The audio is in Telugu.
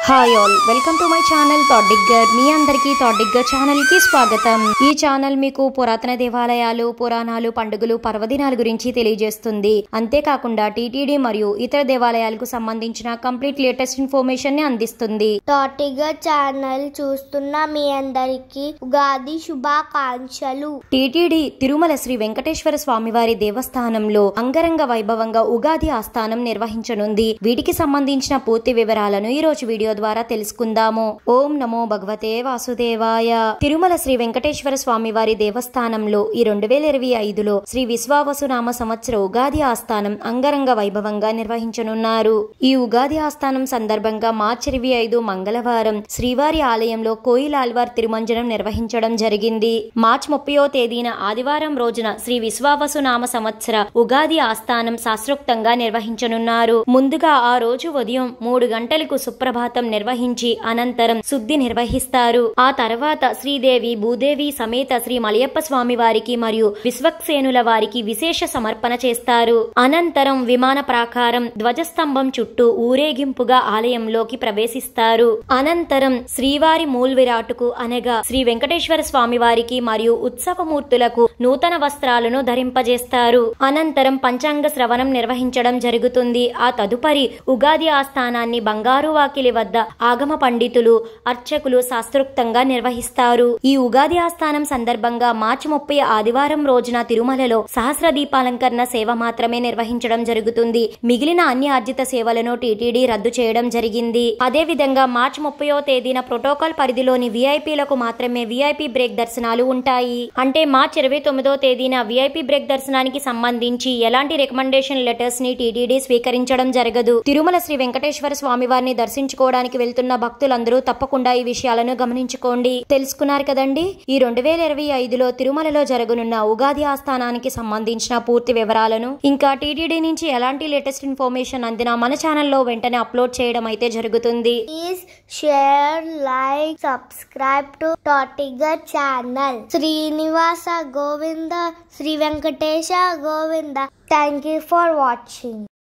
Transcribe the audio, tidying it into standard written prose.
Hi all, welcome to my channel thought digger. మీ అందరికీ థాట్ డిగ్గర్ ఛానల్ కి స్వాగతం. ఈ ఛానల్ మీకు పురాతన దేవాలయాలు, పురాణాలు, పండుగలు, పర్వదినాల గురించి తెలియజేస్తుంది. అంతేకాకుండా టీటీడీ మరియు ఇతర దేవాలయాలకు సంబంధించిన కంప్లీట్ లేటెస్ట్ ఇన్ఫర్మేషన్ ని అందిస్తుంది. థాట్ డిగ్గర్ ఛానల్ చూస్తున్న మీ అందరికీ ఉగాది శుభాకాంక్షలు. టీటీడీ తిరుమల శ్రీ వెంకటేశ్వర స్వామివారి దేవస్థానంలో అంగరంగ వైభవంగా ఉగాది ఆస్థానం నిర్వహించనుంది. వీటికి సంబంధించిన పూర్తి వివరాలను ఈ రోజు వీడియో ద్వారా తెలుసుకుందాము. ఓం నమో భగవతే వాసుదేవాయ. తిరుమల శ్రీ వెంకటేశ్వర స్వామి వారి దేవస్థానంలో ఈ 2025లో శ్రీ విశ్వావసునామ సంవత్సర ఉగాది ఆస్థానం అంగరంగ వైభవంగా నిర్వహించనున్నారు. ఈ ఉగాది ఆస్థానం సందర్భంగా మార్చి 25 మంగళవారం శ్రీవారి ఆలయంలో కోయిలాల్వార్ తిరుమంజనం నిర్వహించడం జరిగింది. మార్చి 30వ తేదీన ఆదివారం రోజున శ్రీ విశ్వావసునామ సంవత్సర ఉగాది ఆస్థానం శాస్త్రోక్తంగా నిర్వహించనున్నారు. ముందుగా ఆ రోజు ఉదయం 3 గంటలకు సుప్రభాతం నిర్వహించి అనంతరం శుద్ధి నిర్వహిస్తారు. ఆ తర్వాత శ్రీదేవి భూదేవి సమేత శ్రీ మలయప్ప స్వామి వారికి మరియు విశ్వక్సేనుల వారికి విశేష సమర్పణ చేస్తారు. అనంతరం విమాన ప్రాకారం ధ్వజస్తంభం చుట్టూ ఊరేగింపుగా ఆలయంలోకి ప్రవేశిస్తారు. అనంతరం శ్రీవారి మూల్విరాటుకు అనగా శ్రీ వెంకటేశ్వర స్వామి వారికి మరియు ఉత్సవమూర్తులకు నూతన వస్త్రాలను ధరింపజేస్తారు. అనంతరం పంచాంగ శ్రవణం నిర్వహించడం జరుగుతుంది. ఆ తదుపరి ఉగాది ఆస్థానాన్ని బంగారు వాకిలి వద్ద ఆగమ పండితులు, అర్చకులు శాస్త్రోక్తంగా నిర్వహిస్తారు. ఈ ఉగాది ఆస్థానం సందర్భంగా మార్చి 30 ఆదివారం రోజున తిరుమలలో సహస్ర దీపాలంకరణ సేవ మాత్రమే నిర్వహించడం జరుగుతుంది. మిగిలిన అన్ని ఆర్జిత సేవలను టీటీడీ రద్దు చేయడం జరిగింది. అదే విధంగా మార్చి 30వ తేదీన ప్రోటోకాల్ పరిధిలోని విఐపీలకు మాత్రమే విఐపీ బ్రేక్ దర్శనాలు ఉంటాయి. అంటే మార్చి 29వ తేదీన విఐపీ బ్రేక్ దర్శనానికి సంబంధించి ఎలాంటి రికమెండేషన్ లెటర్స్ ని టీటీడీ స్వీకరించడం జరగదు. తిరుమల శ్రీ వెంకటేశ్వర స్వామి వారిని దర్శించుకోవడానికి వెళ్తున్న భక్తులందరూ తప్పకుండా ఈ విషయాలను గమనించుకోండి. తెలుసుకున్నారు కదండి. ఈ 2025లో తిరుమలలో జరగనున్న ఉగాది ఆస్థానానికి సంబంధించిన పూర్తి వివరాలను, ఇంకా టీటీడీ నుంచి ఎలాంటి లేటెస్ట్ ఇన్ఫర్మేషన్ అందినా మన ఛానల్లో వెంటనే అప్లోడ్ చేయడం అయితే జరుగుతుంది. Please share, like, subscribe to thought digger channel. Srinivasa Govinda, Shri Venkatesha Govinda. Thank you for watching.